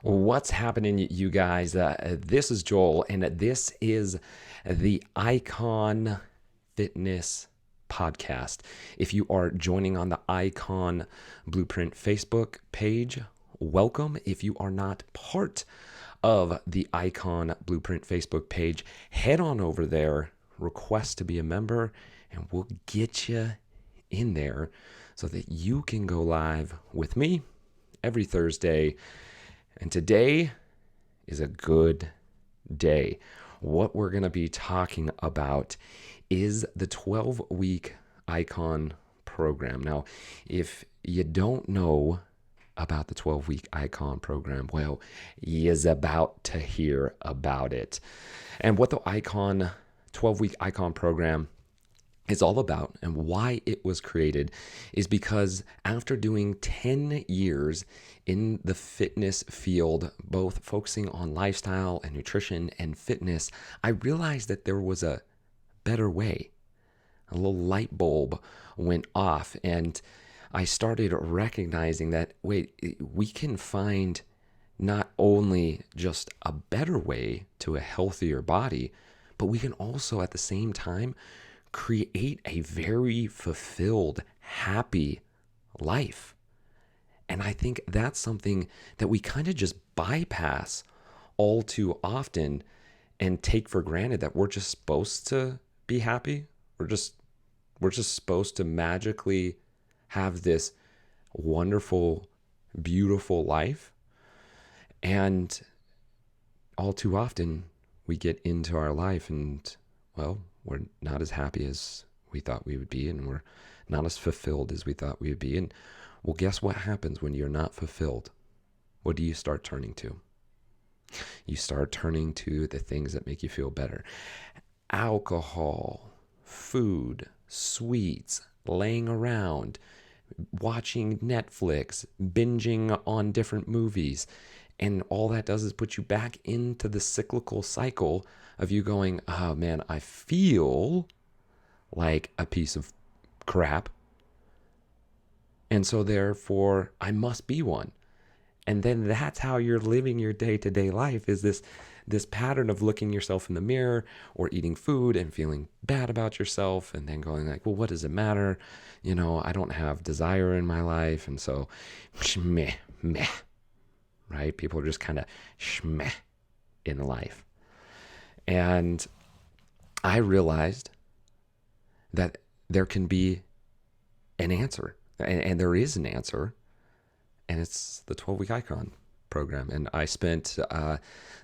What's happening, you guys? This is Joel, and this is the Ikon Fitness Podcast. If you are joining on the Ikon Blueprint Facebook page, welcome. If you are not part of the Ikon Blueprint Facebook page, head on over there, request to be a member, and we'll get you in there so that you can go live with me every Thursday. And today is a good day. What we're going to be talking about is the 12-week Ikon program. Now, if you don't know about the 12-week Ikon program, well, you's about to hear about it. And what the 12-week Ikon program is all about and why it was created is because after doing 10 years in the fitness field, both focusing on lifestyle and nutrition and fitness, I realized that there was a better way. A little light bulb went off, and I started recognizing that, wait, we can find not only just a better way to a healthier body, but we can also at the same time create a very fulfilled, happy life. And I think that's something that we kind of just bypass all too often and take for granted, that we're just supposed to be happy. We're just supposed to magically have this wonderful, beautiful life. And all too often we get into our life and, well, we're not as happy as we thought we would be, and we're not as fulfilled as we thought we would be. And well, guess what happens when you're not fulfilled? What do you start turning to? You start turning to the things that make you feel better. Alcohol, food, sweets, laying around, watching Netflix, binging on different movies. And all that does is put you back into the cyclical cycle of you going, oh man, I feel like a piece of crap, and so therefore I must be one. And then that's how you're living your day-to-day life, is this pattern of looking yourself in the mirror or eating food and feeling bad about yourself, and then going like, well, what does it matter? I don't have desire in my life, and so meh, right? People are just kind of shmeh in life. And I realized that there can be an answer, and there is an answer, and it's the 12-week Ikon program. And I spent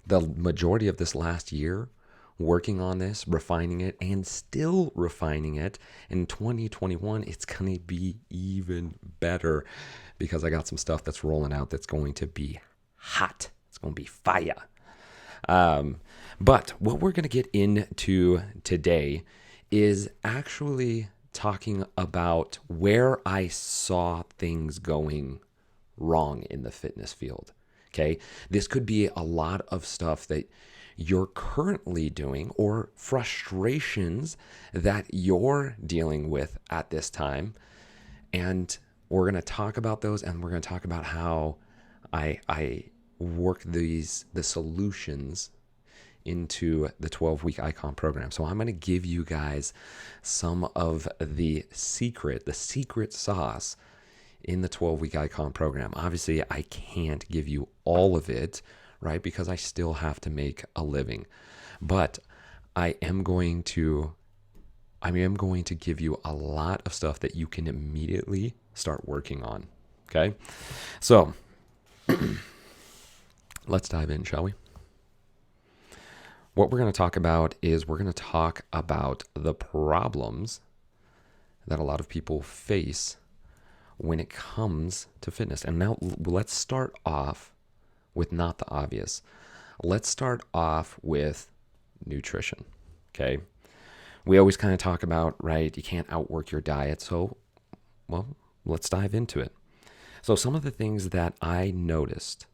the majority of this last year working on this, refining it, and still refining it. In 2021, it's going to be even better because I got some stuff that's rolling out that's going to be hot. It's going to be fire. But what we're going to get into today is actually talking about where I saw things going wrong in the fitness field. Okay. This could be a lot of stuff that you're currently doing, or frustrations that you're dealing with at this time. And we're going to talk about those, and we're going to talk about how I work the solutions into the 12-week Ikon program. So I'm going to give you guys some of the secret sauce in the 12-week Ikon program. Obviously, I can't give you all of it, right? Because I still have to make a living. But I am going to give you a lot of stuff that you can immediately start working on. Okay? So let's dive in, shall we? What we're going to talk about is we're going to talk about the problems that a lot of people face when it comes to fitness. And now let's start off with not the obvious. Let's start off with nutrition, okay? We always kind of talk about, right, you can't outwork your diet. So, well, let's dive into it. So some of the things that I noticed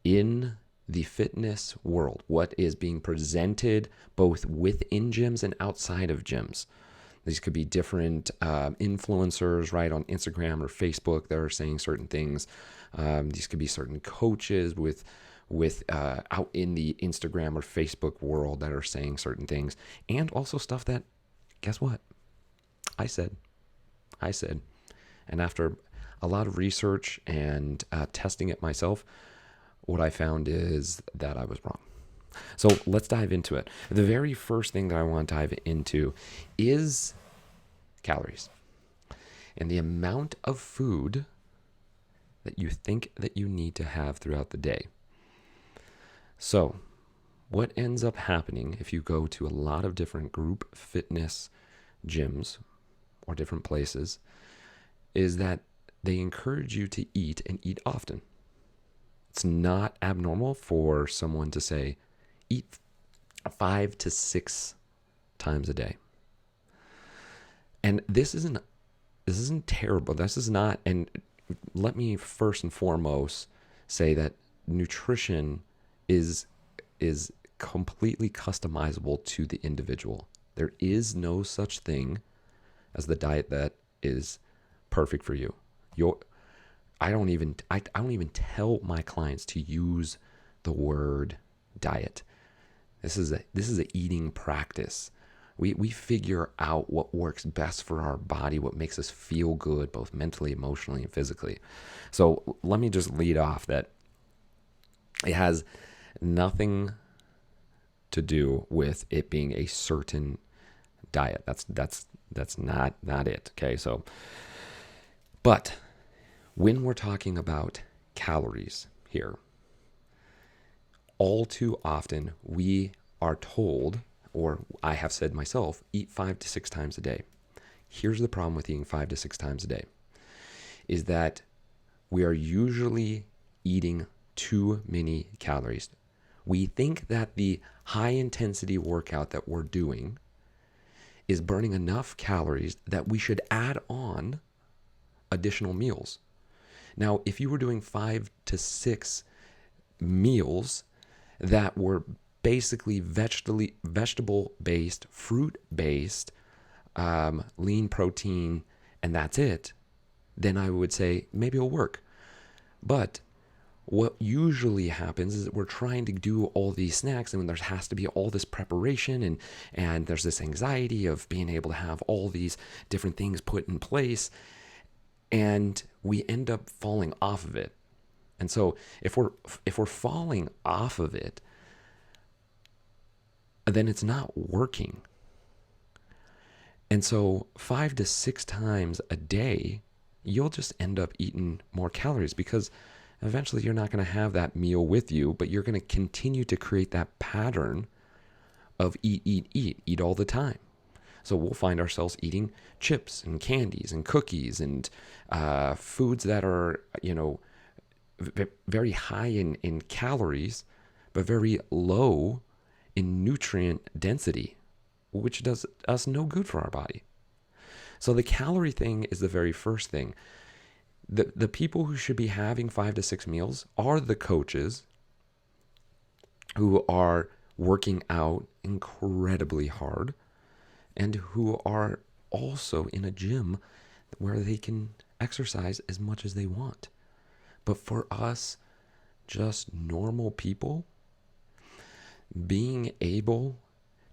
in the fitness world, what is being presented both within gyms and outside of gyms, These could be different influencers, right, on Instagram or Facebook that are saying certain things. These could be certain coaches with out in the Instagram or Facebook world that are saying certain things, and also stuff that, guess what? I said, and after a lot of research and testing it myself, what I found is that I was wrong. So let's dive into it. The very first thing that I want to dive into is calories and the amount of food that you think that you need to have throughout the day. So what ends up happening if you go to a lot of different group fitness gyms or different places is that they encourage you to eat and eat often. It's not abnormal for someone to say, eat 5 to 6 times a day. And this isn't terrible. This is not, and let me first and foremost say that nutrition is completely customizable to the individual. There is no such thing as the diet that is perfect for you. I don't even tell my clients to use the word diet. This is a eating practice. We figure out what works best for our body, what makes us feel good, both mentally, emotionally, and physically. So let me just lead off that it has nothing to do with it being a certain diet. That's not it. Okay, so but when we're talking about calories here, all too often we are told, or I have said myself, eat 5 to 6 times a day. Here's the problem with eating 5 to 6 times a day, is that we are usually eating too many calories. We think that the high intensity workout that we're doing is burning enough calories that we should add on additional meals. Now, if you were doing 5 to 6 meals that were basically vegetable-based, fruit-based, lean protein, and that's it, then I would say maybe it'll work. But what usually happens is that we're trying to do all these snacks, and there has to be all this preparation, and there's this anxiety of being able to have all these different things put in place, and we end up falling off of it. And so if we're falling off of it, then it's not working. And so 5 to 6 times a day, you'll just end up eating more calories because eventually you're not going to have that meal with you, but you're going to continue to create that pattern of eat all the time. So we'll find ourselves eating chips and candies and cookies and foods that are, very high in calories, but very low in nutrient density, which does us no good for our body. So the calorie thing is the very first thing. The people who should be having 5 to 6 meals are the coaches who are working out incredibly hard and who are also in a gym where they can exercise as much as they want. But for us, just normal people, being able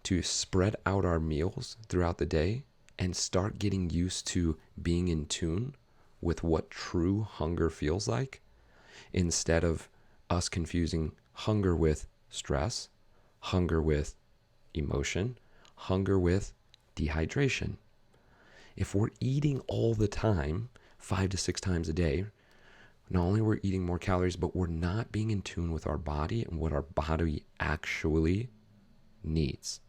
to spread out our meals throughout the day and start getting used to being in tune with what true hunger feels like, instead of us confusing hunger with stress, hunger with emotion, hunger with dehydration. If we're eating all the time, 5 to 6 times a day, not only we're eating more calories, but we're not being in tune with our body and what our body actually needs.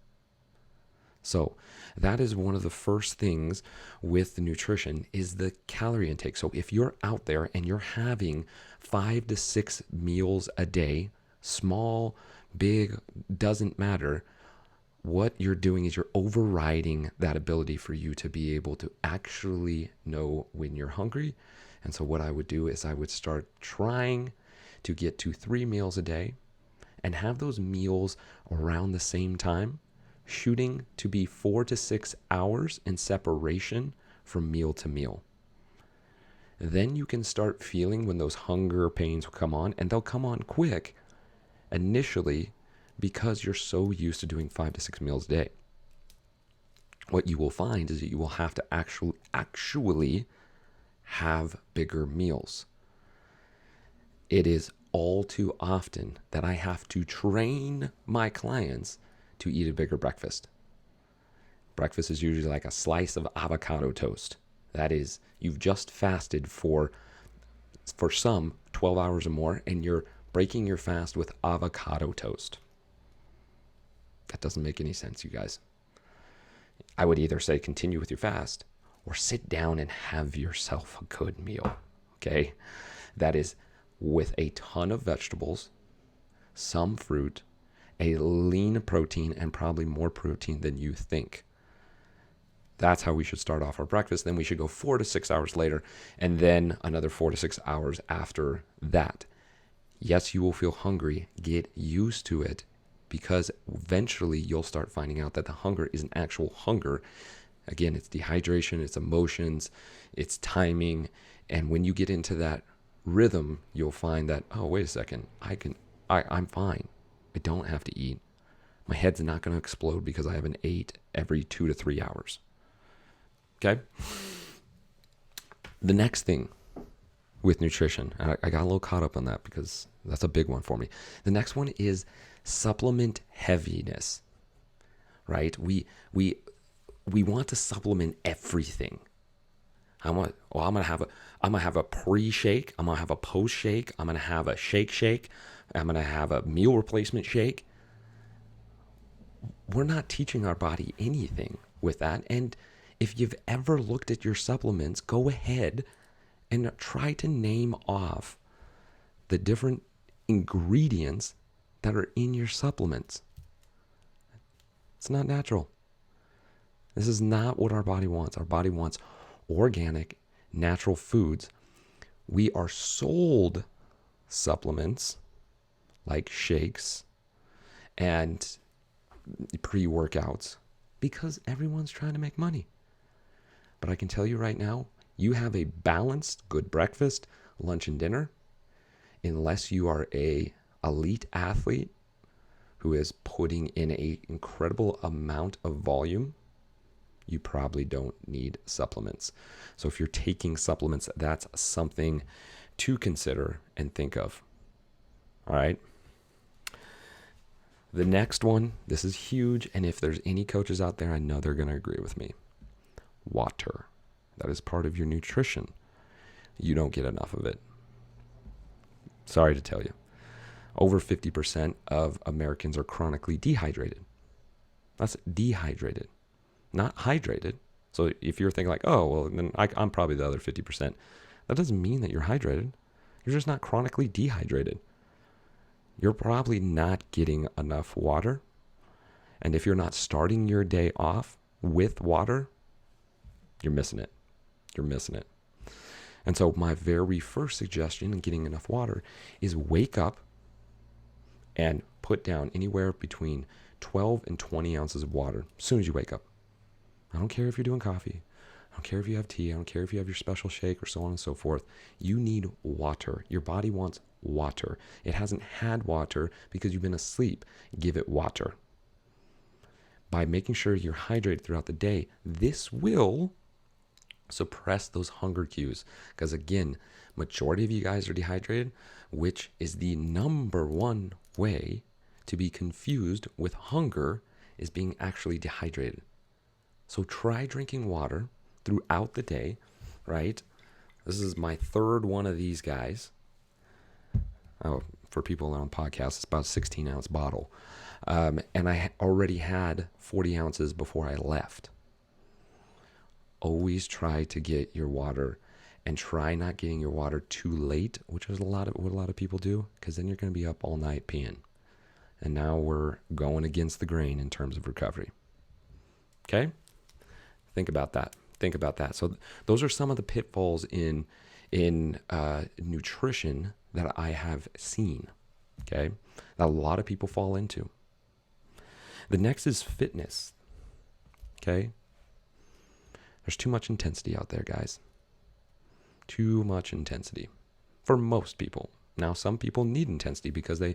So that is one of the first things with the nutrition is the calorie intake. So if you're out there and you're having 5 to 6 meals a day, small, big, doesn't matter, what you're doing is you're overriding that ability for you to be able to actually know when you're hungry. And so what I would do is I would start trying to get to 3 meals a day and have those meals around the same time. shooting to be 4 to 6 hours in separation from meal to meal. Then you can start feeling when those hunger pains will come on, and they'll come on quick initially because you're so used to doing 5 to 6 meals a day. What you will find is that you will have to actually have bigger meals. It is all too often that I have to train my clients to eat a bigger breakfast. Breakfast is usually like a slice of avocado toast. That is, you've just fasted for some 12 hours or more, and you're breaking your fast with avocado toast. That doesn't make any sense, you guys. I would either say continue with your fast or sit down and have yourself a good meal, okay? That is with a ton of vegetables, some fruit, a lean protein, and probably more protein than you think. That's how we should start off our breakfast. Then we should go 4 to 6 hours later, and then another 4 to 6 hours after that. Yes, you will feel hungry. Get used to it, because eventually you'll start finding out that the hunger isn't actual hunger. Again, it's dehydration, it's emotions, it's timing. And when you get into that rhythm, you'll find that, oh, wait a second, I'm fine. I don't have to eat. My head's not going to explode because I haven't ate every 2 to 3 hours. Okay? The next thing with nutrition, and I got a little caught up on that because that's a big one for me. The next one is supplement heaviness, right? We want to supplement everything. I'm gonna have a pre-shake. I'm gonna have a post-shake. I'm gonna have a shake. I'm gonna have a meal replacement shake. We're not teaching our body anything with that. And if you've ever looked at your supplements, go ahead and try to name off the different ingredients that are in your supplements. It's not natural. This is not what our body wants. Our body wants organic, natural foods. We are sold supplements like shakes and pre-workouts because everyone's trying to make money. But I can tell you right now, you have a balanced, good breakfast, lunch, and dinner, unless you are a elite athlete who is putting in an incredible amount of volume, you probably don't need supplements. So if you're taking supplements, that's something to consider and think of. All right. The next one, this is huge, and if there's any coaches out there, I know they're going to agree with me. Water. That is part of your nutrition. You don't get enough of it. Sorry to tell you. Over 50% of Americans are chronically dehydrated. That's dehydrated, not hydrated. So if you're thinking like, oh, well, then I'm probably the other 50%. That doesn't mean that you're hydrated. You're just not chronically dehydrated. You're probably not getting enough water. And if you're not starting your day off with water, you're missing it. You're missing it. And so my very first suggestion in getting enough water is wake up and put down anywhere between 12 and 20 ounces of water as soon as you wake up. I don't care if you're doing coffee. I don't care if you have tea. I don't care if you have your special shake or so on and so forth. You need water. Your body wants water. It hasn't had water because you've been asleep. Give it water. By making sure you're hydrated throughout the day, this will suppress those hunger cues. Because again, majority of you guys are dehydrated, which is the number one way to be confused with hunger, is being actually dehydrated. So try drinking water throughout the day, right? This is my third one of these guys. Oh, for people on podcasts, it's about a 16-ounce bottle. And I already had 40 ounces before I left. Always try to get your water, and try not getting your water too late, which is what a lot of people do, because then you're going to be up all night peeing. And now we're going against the grain in terms of recovery. Okay? Think about that. Think about that. So those are some of the pitfalls in nutrition that I have seen, okay, that a lot of people fall into. The next is fitness. Okay? There's too much intensity out there, guys. Too much intensity for most people. Now, some people need intensity because their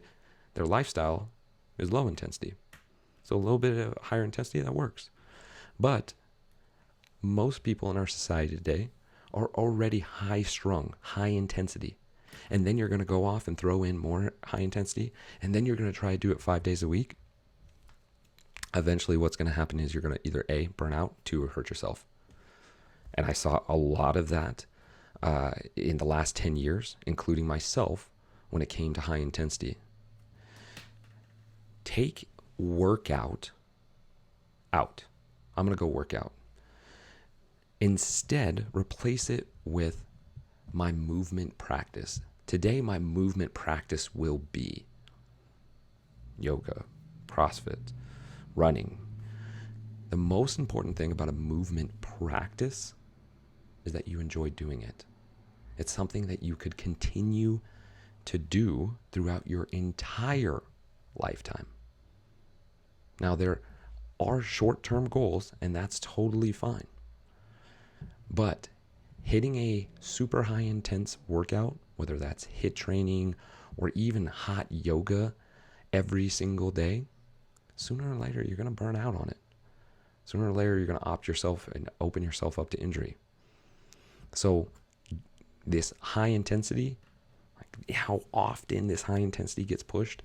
lifestyle is low intensity. So a little bit of higher intensity, that works. But most people in our society today are already high strung, high intensity. And then you're going to go off and throw in more high intensity. And then you're going to try to do it 5 days a week. Eventually what's going to happen is you're going to either A, burn out, 2, hurt yourself. And I saw a lot of that in the last 10 years, including myself, when it came to high intensity. Take workout out. I'm going to go work out. Instead, replace it with my movement practice. Today, my movement practice will be yoga, CrossFit, running. The most important thing about a movement practice is that you enjoy doing it. It's something that you could continue to do throughout your entire lifetime. Now, there are short-term goals, and that's totally fine. But hitting a super high intense workout, whether that's HIIT training or even hot yoga every single day, sooner or later, you're going to burn out on it. Sooner or later, you're going to opt yourself and open yourself up to injury. So this high intensity, like how often this high intensity gets pushed,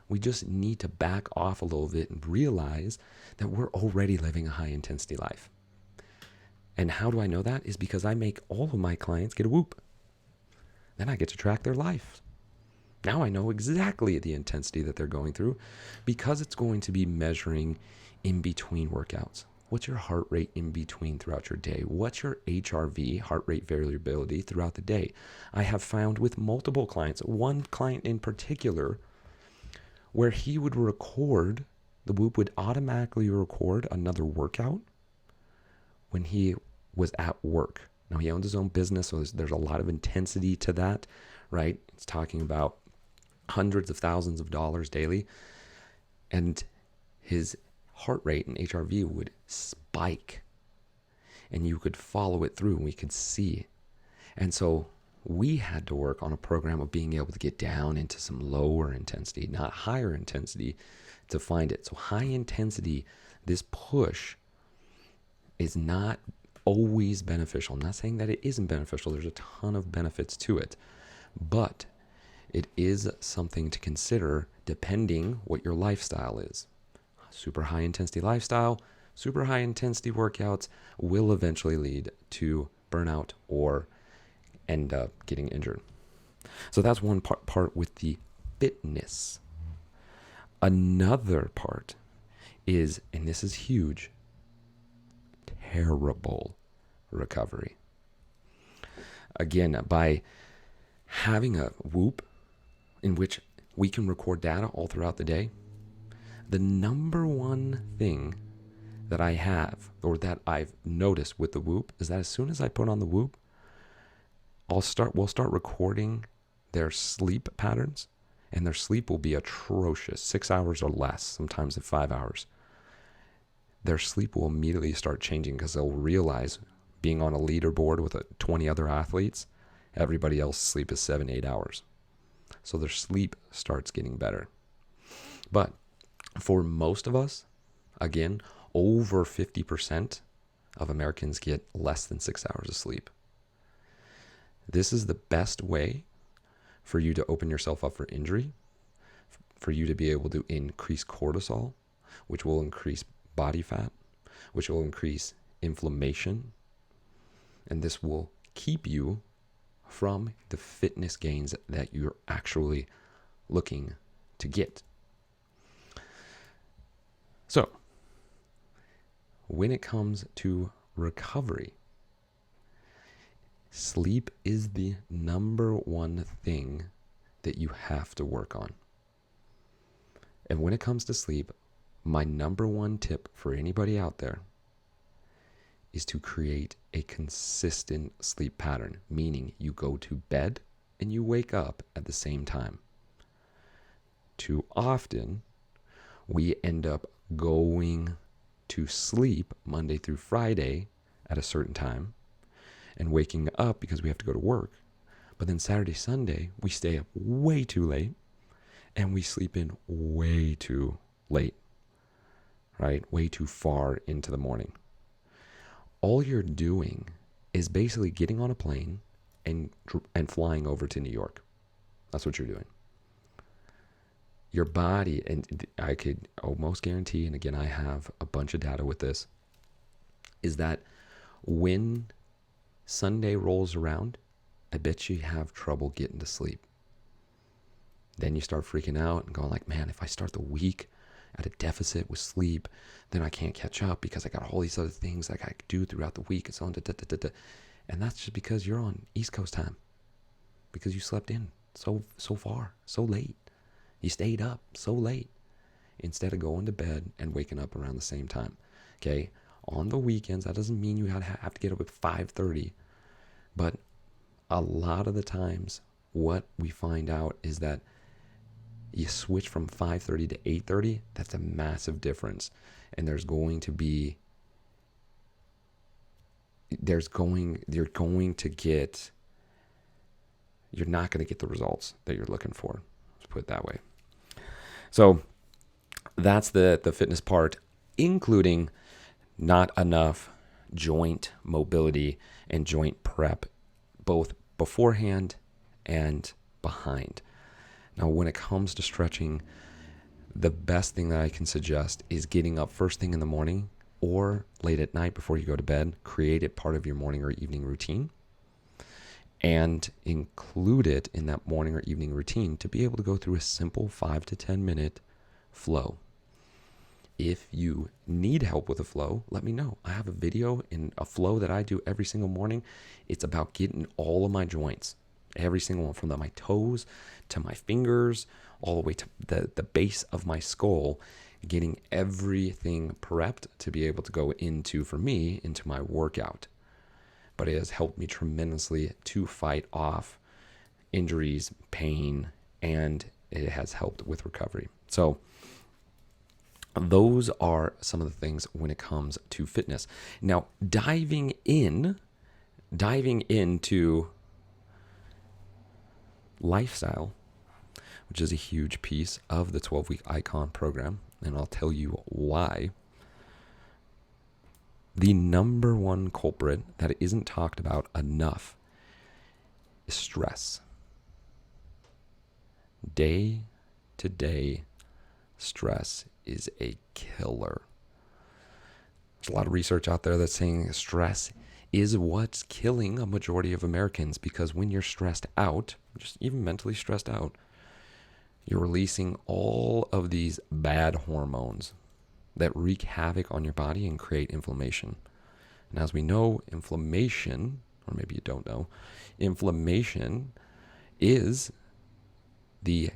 we just need to back off a little bit and realize that we're already living a high intensity life. And how do I know that? Is because I make all of my clients get a Whoop. Then I get to track their life. Now I know exactly the intensity that they're going through because it's going to be measuring in between workouts. What's your heart rate in between throughout your day? What's your HRV, heart rate variability, throughout the day? I have found with multiple clients, one client in particular, where he would record, the Whoop would automatically record another workout when he was at work. Now, he owns his own business, so there's a lot of intensity to that, right? It's talking about hundreds of thousands of dollars daily. And his heart rate and HRV would spike. And you could follow it through, and we could see. And so we had to work on a program of being able to get down into some lower intensity, not higher intensity, to find it. So high intensity, this push is not always beneficial. I'm not saying that it isn't beneficial. There's a ton of benefits to it. But it is something to consider depending what your lifestyle is. Super high intensity lifestyle, super high intensity workouts will eventually lead to burnout or end up getting injured. So that's one part with the fitness. Another part is, and this is huge, terrible recovery. Again, by having a Whoop in which we can record data all throughout the day, the number one thing that I have, or that I've noticed with the Whoop, is that as soon as I put on the Whoop, we'll start recording their sleep patterns, and their sleep will be atrocious, 6 hours or less, sometimes at 5 hours. Their sleep will immediately start changing because they'll realize, being on a leaderboard with 20 other athletes, everybody else's sleep is 7-8 hours. So their sleep starts getting better. But for most of us, again, over 50% of Americans get less than 6 hours of sleep. This is the best way for you to open yourself up for injury, for you to be able to increase cortisol, which will increase body fat, which will increase inflammation, and this will keep you from the fitness gains that you're actually looking to get. So, when it comes to recovery, sleep is the number one thing that you have to work on. And when it comes to sleep, my number one tip for anybody out there is to create a consistent sleep pattern, meaning you go to bed and you wake up at the same time. Too often, we end up going to sleep Monday through Friday at a certain time and waking up because we have to go to work. But then Saturday, Sunday, we stay up way too late and we sleep in way too late, right? Way too far into the morning. All you're doing is basically getting on a plane and flying over to New York. That's what you're doing. Your body, and I could almost guarantee, and again, I have a bunch of data with this, is that when Sunday rolls around, I bet you have trouble getting to sleep. Then you start freaking out and going like, man, if I start the week at a deficit with sleep, then I can't catch up because I got all these other things that I got to do throughout the week and so on. And that's just because you're on East Coast time, because you slept in so far, so late. You stayed up so late instead of going to bed and waking up around the same time. Okay? On the weekends, that doesn't mean you have to get up at 5:30, but a lot of the times what we find out is that you switch from 5:30 to 8:30, that's a massive difference. And you're not going to get the results that you're looking for. Let's put it that way. So that's the fitness part, including not enough joint mobility and joint prep, both beforehand and behind. Now, when it comes to stretching, the best thing that I can suggest is getting up first thing in the morning or late at night before you go to bed. Create it part of your morning or evening routine and include it in that morning or evening routine to be able to go through a simple 5 to 10 minute flow. If you need help with a flow, let me know. I have a video in a flow that I do every single morning. It's about getting all of my joints, every single one, from my toes to my fingers, all the way to the base of my skull, getting everything prepped to be able to go into my workout. But it has helped me tremendously to fight off injuries, pain, and it has helped with recovery. So those are some of the things when it comes to fitness. Now, diving into lifestyle, which is a huge piece of the 12-week Ikon program, and I'll tell you why. The number one culprit that isn't talked about enough is stress. Day-to-day stress is a killer. There's a lot of research out there that's saying stress is what's killing a majority of Americans, because when you're stressed out, just even mentally stressed out, you're releasing all of these bad hormones that wreak havoc on your body and create inflammation. And as we know, inflammation, or maybe you don't know, inflammation is the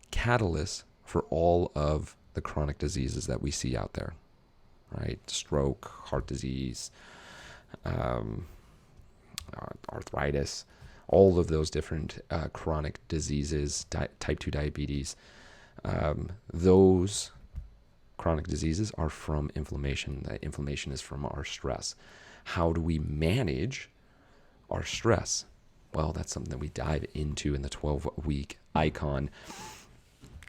catalyst for all of the chronic diseases that we see out there, right? Stroke, heart disease, arthritis, all of those different chronic diseases, type 2 diabetes, those chronic diseases are from inflammation. That inflammation is from our stress. How do we manage our stress? Well, that's something that we dive into in the 12-week Ikon.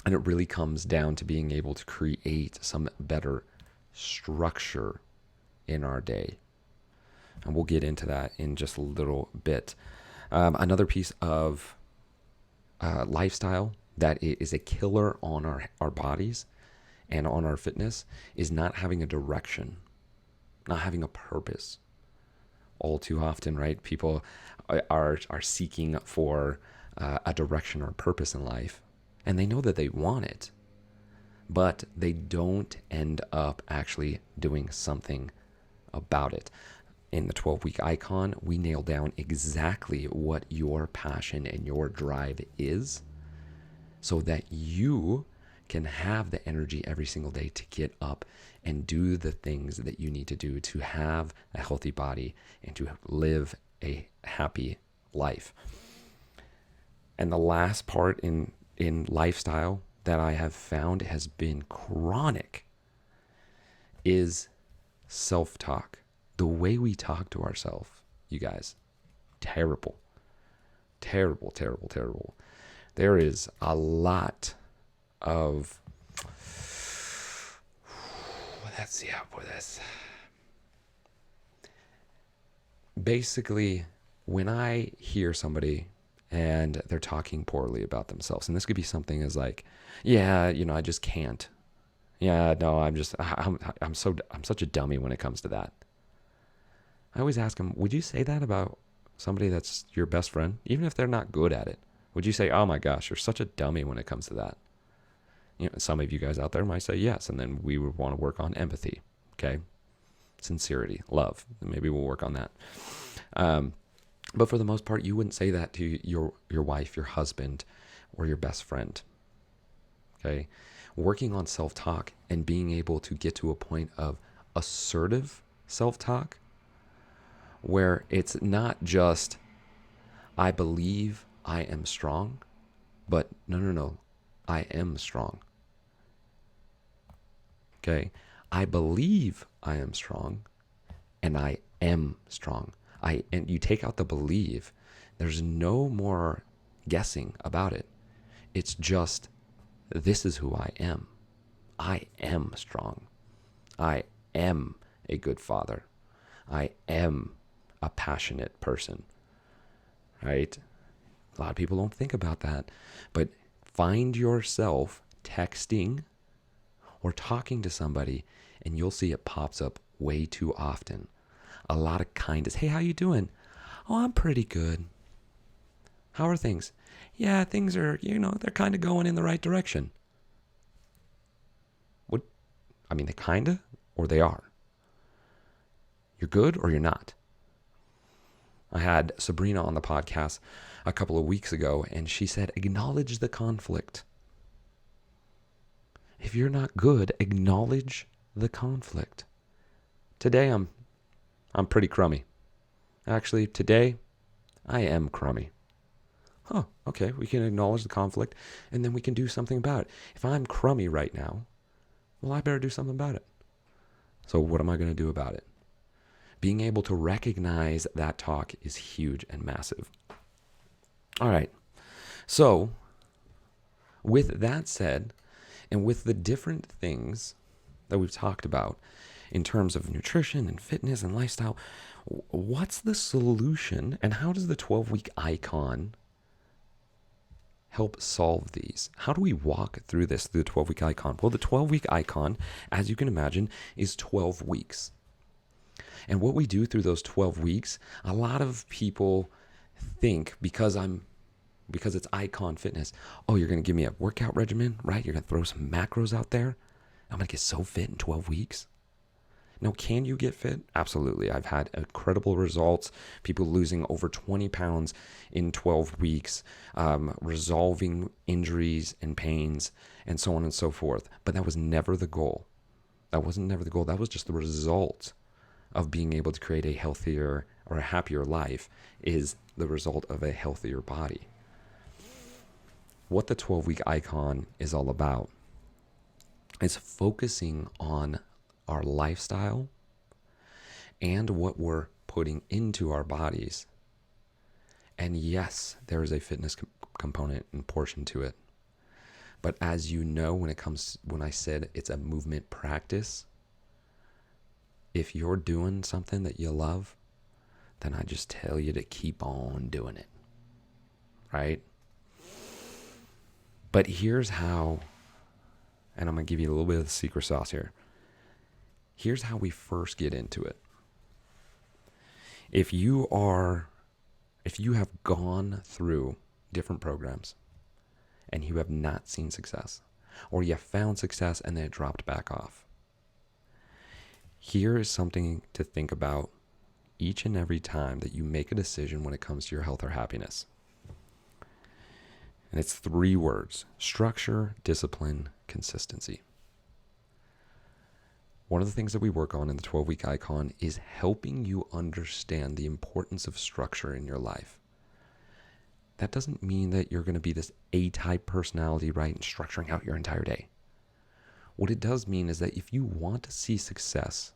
And it really comes down to being able to create some better structure in our day. And we'll get into that in just a little bit. Another piece of lifestyle that is a killer on our bodies and on our fitness is not having a direction, not having a purpose. All too often, right? People are seeking for a direction or purpose in life, and they know that they want it, but they don't end up actually doing something about it. In the 12-week Ikon, we nail down exactly what your passion and your drive is so that you can have the energy every single day to get up and do the things that you need to do to have a healthy body and to live a happy life. And the last part in lifestyle that I have found has been chronic is self-talk. The way we talk to ourselves, you guys, terrible. Terrible, terrible, terrible. There is a lot of, let's see how to put this. Basically, when I hear somebody and they're talking poorly about themselves, and this could be something as like, yeah, I just can't. Yeah, no, I'm such a dummy when it comes to that. I always ask them, would you say that about somebody that's your best friend, even if they're not good at it? Would you say, oh my gosh, you're such a dummy when it comes to that? Some of you guys out there might say yes, and then we would want to work on empathy, okay? Sincerity, love. Maybe we'll work on that. But for the most part, you wouldn't say that to your wife, your husband, or your best friend, okay? Working on self-talk and being able to get to a point of assertive self-talk where it's not just, I believe I am strong, but no, I am strong. Okay? I believe I am strong, and I am strong. And you take out the believe, there's no more guessing about it. It's just, this is who I am. I am strong. I am a good father. I am a passionate person, right? A lot of people don't think about that, but find yourself texting or talking to somebody and you'll see it pops up way too often. A lot of kindness. Hey, how you doing? Oh, I'm pretty good. How are things? Yeah, things are, they're kind of going in the right direction. What? I mean, they kind of, or they are. You're good or you're not. I had Sabrina on the podcast a couple of weeks ago, and she said, acknowledge the conflict. If you're not good, acknowledge the conflict. Today, I'm pretty crummy. Actually, today, I am crummy. Huh, okay, we can acknowledge the conflict, and then we can do something about it. If I'm crummy right now, well, I better do something about it. So what am I going to do about it? Being able to recognize that talk is huge and massive. All right. So with that said, and with the different things that we've talked about in terms of nutrition and fitness and lifestyle, what's the solution and how does the 12-week Ikon help solve these? How do we walk through the 12-week Ikon? Well, the 12-week Ikon, as you can imagine, is 12 weeks. And what we do through those 12 weeks, a lot of people think because it's Ikon Fitness, oh, you're going to give me a workout regimen, right? You're going to throw some macros out there. I'm going to get so fit in 12 weeks. Now, can you get fit? Absolutely. I've had incredible results. People losing over 20 pounds in 12 weeks, resolving injuries and pains, and so on and so forth. But that was never the goal. That wasn't never the goal. That was just the result of being able to create a healthier or a happier life is the result of a healthier body. What the 12-week Ikon is all about is focusing on our lifestyle and what we're putting into our bodies. And yes, there is a fitness component and portion to it. But as you know, when I said it's a movement practice, if you're doing something that you love, then I just tell you to keep on doing it, right? But here's how, and I'm going to give you a little bit of the secret sauce here. Here's how we first get into it. If you have gone through different programs and you have not seen success, or you have found success and then it dropped back off, here is something to think about each and every time that you make a decision when it comes to your health or happiness. And it's 3 words: structure, discipline, consistency. One of the things that we work on in the 12-week Ikon is helping you understand the importance of structure in your life. that doesn't mean that you're going to be this A-type personality, right, and structuring out your entire day. What it does mean is that if you want to see success,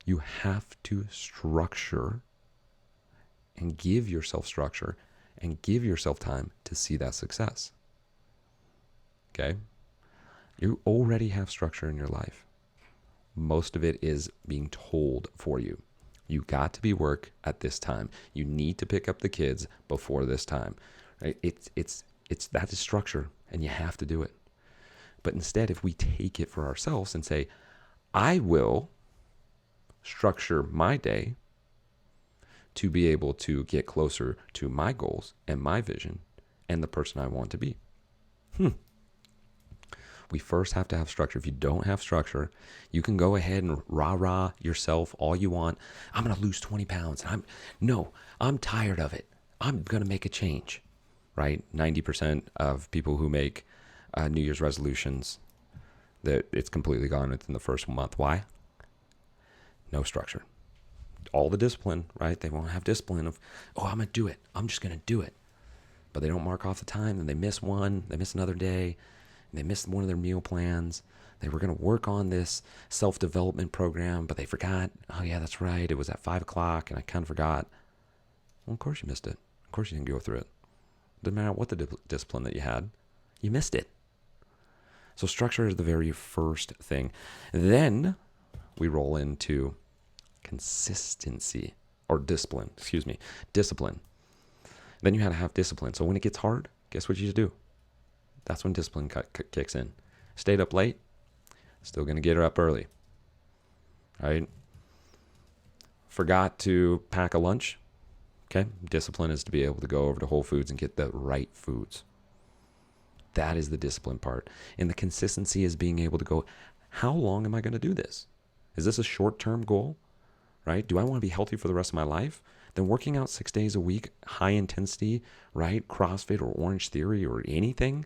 you have to structure and give yourself structure and give yourself time to see that success. Okay? You already have structure in your life. Most of it is being told for you. You got to be work at this time. You need to pick up the kids before this time. Right? That is structure, and you have to do it. But instead, if we take it for ourselves and say, I will structure my day to be able to get closer to my goals and my vision and the person I want to be. We first have to have structure. If you don't have structure, you can go ahead and rah-rah yourself all you want. I'm going to lose 20 pounds. I'm tired of it. I'm going to make a change, right? 90% of people who make New Year's resolutions, that it's completely gone within the first month. Why? No structure. All the discipline, right? They won't have discipline of, I'm going to do it. I'm just going to do it. But they don't mark off the time, and they miss one, they miss another day. They missed one of their meal plans. They were going to work on this self-development program, but they forgot. Oh, yeah, that's right. It was at 5 o'clock, and I kind of forgot. Well, of course you missed it. Of course you didn't go through it. Doesn't matter what the discipline that you had. You missed it. So structure is the very first thing. Then we roll into consistency, or discipline. Discipline. Then you had to have discipline. So when it gets hard, guess what you do? That's when discipline kicks in. Stayed up late, still going to get her up early. Right? Forgot to pack a lunch. Okay? Discipline is to be able to go over to Whole Foods and get the right foods. That is the discipline part. And the consistency is being able to go, how long am I going to do this? Is this a short-term goal? Right? Do I want to be healthy for the rest of my life? Then working out 6 days a week, high intensity, right? CrossFit or Orange Theory or anything,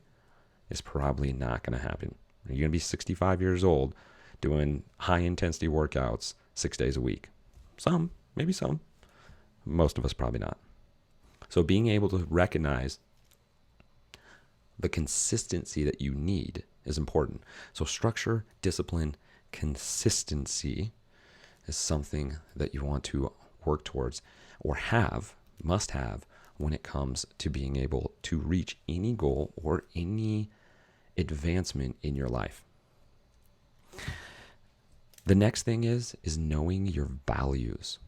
is probably not going to happen. You're going to be 65 years old doing high intensity workouts 6 days a week. Some, maybe some. Most of us probably not. So being able to recognize the consistency that you need is important. So structure, discipline, consistency is something that you want to work towards or must have when it comes to being able to reach any goal or any advancement in your life. The next thing is knowing your values.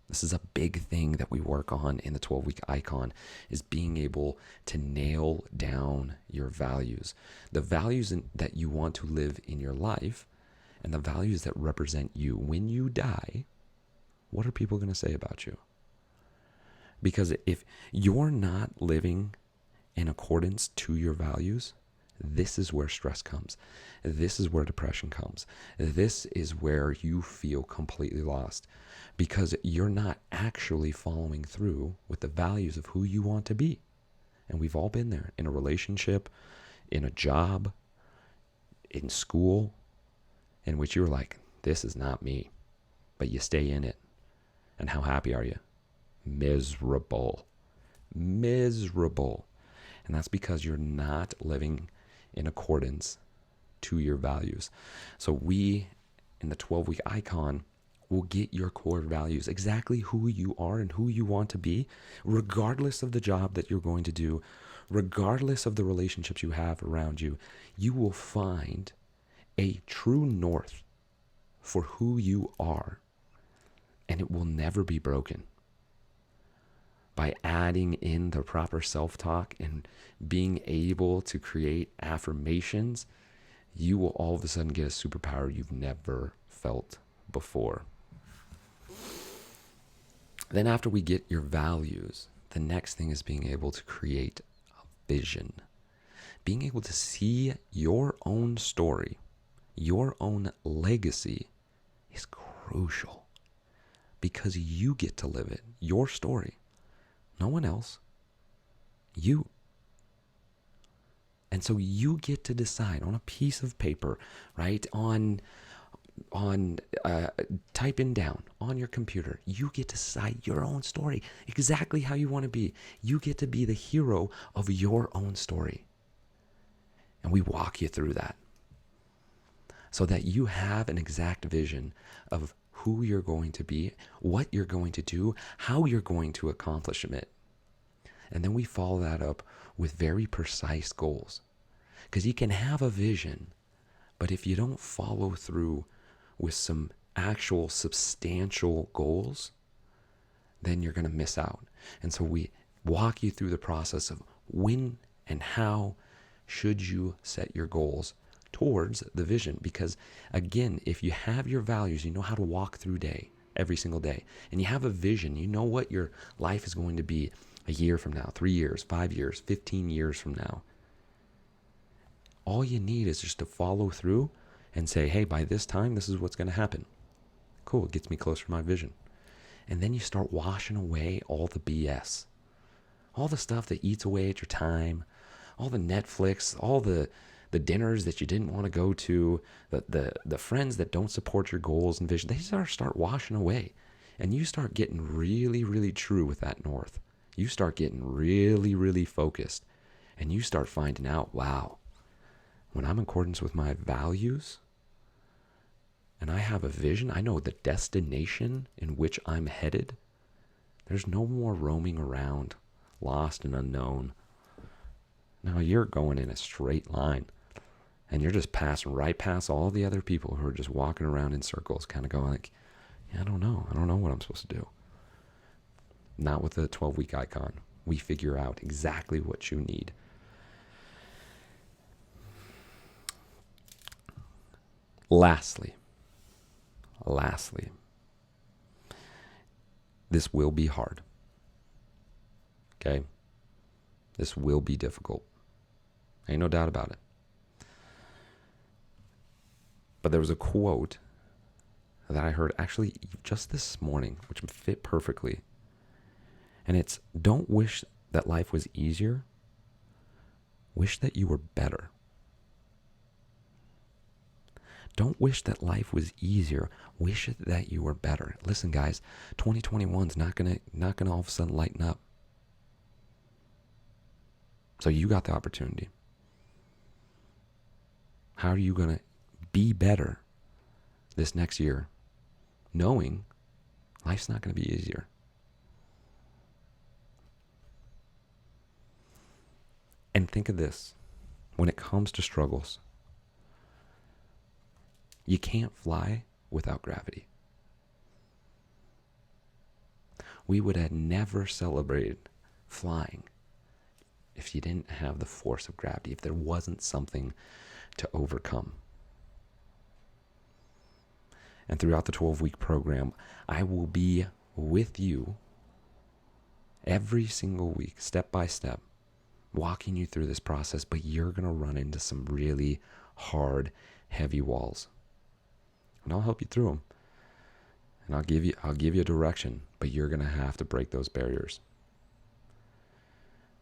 This is a big thing that we work on in the 12-week Ikon, is being able to nail down your values. The values that you want to live in your life and the values that represent you. When you die, what are people going to say about you? Because if you're not living in accordance to your values, this is where stress comes. This is where depression comes. This is where you feel completely lost because you're not actually following through with the values of who you want to be. And we've all been there in a relationship, in a job, in school, in which you're like, this is not me, but you stay in it. And how happy are you? Miserable. And that's because you're not living in accordance to your values. So we, in the 12-week Ikon, will get your core values, exactly who you are and who you want to be, regardless of the job that you're going to do, regardless of the relationships you have around you. You will find a true north for who you are, and it will never be broken. By adding in the proper self-talk and being able to create affirmations, you will all of a sudden get a superpower you've never felt before. Then after we get your values, the next thing is being able to create a vision. Being able to see your own story, your own legacy is crucial because you get to live it, your story. No one else. You. And so you get to decide on a piece of paper, right? On typing down on your computer. You get to cite your own story exactly how you want to be. You get to be the hero of your own story. And we walk you through that so that you have an exact vision of who you're going to be, what you're going to do, how you're going to accomplish it. And then we follow that up with very precise goals. Because you can have a vision, but if you don't follow through with some actual substantial goals, then you're going to miss out. And so we walk you through the process of when and how should you set your goals towards the vision. Because again, if you have your values, you know how to walk through day, every single day, and you have a vision, you know what your life is going to be a year from now, 3 years, 5 years, 15 years from now. All you need is just to follow through and say, hey, by this time, this is what's going to happen. Cool, it gets me closer to my vision. And then you start washing away all the BS, all the stuff that eats away at your time, all the Netflix, all the dinners that you didn't want to go to, the friends that don't support your goals and vision. They start washing away. And you start getting really, really true with that north. You start getting really, really focused. And you start finding out, wow, when I'm in accordance with my values and I have a vision, I know the destination in which I'm headed. There's no more roaming around, lost and unknown. Now you're going in a straight line and you're just passing right past all the other people who are just walking around in circles, kind of going like, yeah, I don't know what I'm supposed to do. Not with the 12-week icon. We figure out exactly what you need. Lastly, this will be hard. Okay? This will be difficult. Ain't no doubt about it. But there was a quote that I heard actually just this morning, which fit perfectly. And it's, don't wish that life was easier. Wish that you were better. Don't wish that life was easier. Wish that you were better. Listen, guys, 2021's not gonna all of a sudden lighten up. So you got the opportunity. How are you gonna be better this next year, knowing life's not gonna be easier? And think of this, when it comes to struggles, you can't fly without gravity. We would have never celebrated flying if you didn't have the force of gravity, if there wasn't something to overcome. And throughout the 12-week program, I will be with you every single week, step by step, walking you through this process, but you're going to run into some really hard, heavy walls. And I'll help you through them. And I'll give you a direction, but you're going to have to break those barriers.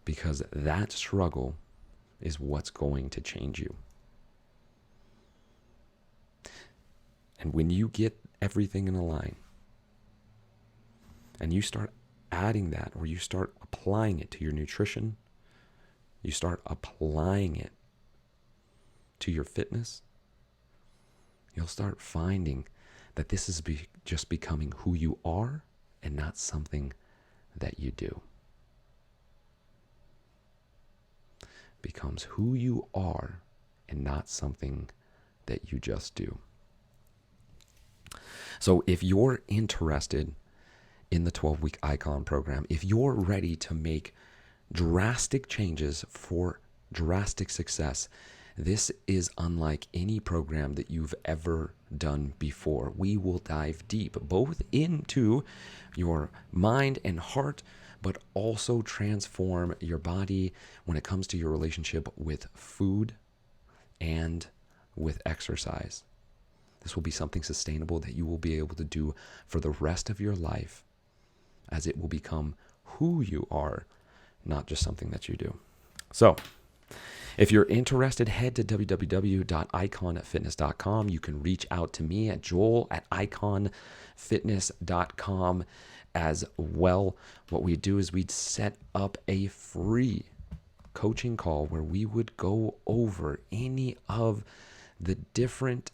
Because that struggle is what's going to change you. And when you get everything in a line, and you start adding that, or you start applying it to your nutrition, you start applying it to your fitness, you'll start finding that this is just becoming who you are and not something that you do. Becomes who you are and not something that you just do. So if you're interested in the 12-week Ikon program, if you're ready to make drastic changes for drastic success, this is unlike any program that you've ever done before. We will dive deep, both into your mind and heart, but also transform your body when it comes to your relationship with food and with exercise. This will be something sustainable that you will be able to do for the rest of your life, as it will become who you are, not just something that you do. So, If you're interested, head to www.iconfitness.com. You can reach out to me at joel@iconfitness.com as well. What we do is we'd set up a free coaching call where we would go over any of the different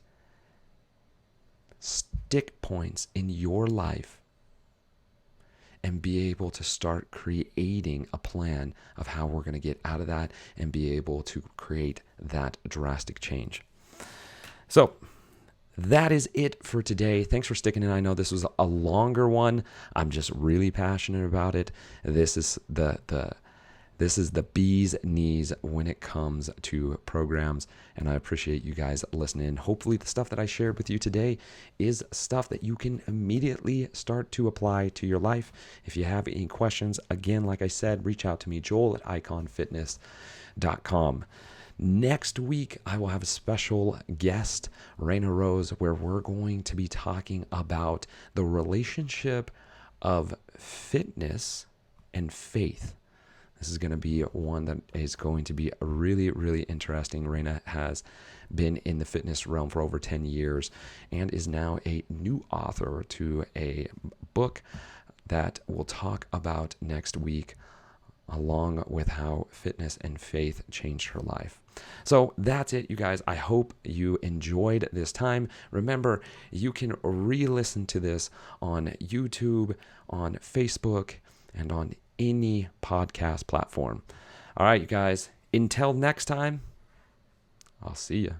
stick points in your life and be able to start creating a plan of how we're going to get out of that and be able to create that drastic change. So that is it for today. Thanks for sticking in. I know this was a longer one. I'm just really passionate about it. This is the bee's knees when it comes to programs, and I appreciate you guys listening. Hopefully the stuff that I shared with you today is stuff that you can immediately start to apply to your life. If you have any questions, again, like I said, reach out to me, joel@iconfitness.com. Next week, I will have a special guest, Raina Rose, where we're going to be talking about the relationship of fitness and faith. This is going to be one that is going to be really, really interesting. Raina has been in the fitness realm for over 10 years and is now a new author to a book that we'll talk about next week, along with how fitness and faith changed her life. So that's it, you guys. I hope you enjoyed this time. Remember, you can re-listen to this on YouTube, on Facebook, and on any podcast platform. All right, you guys, until next time, I'll see you.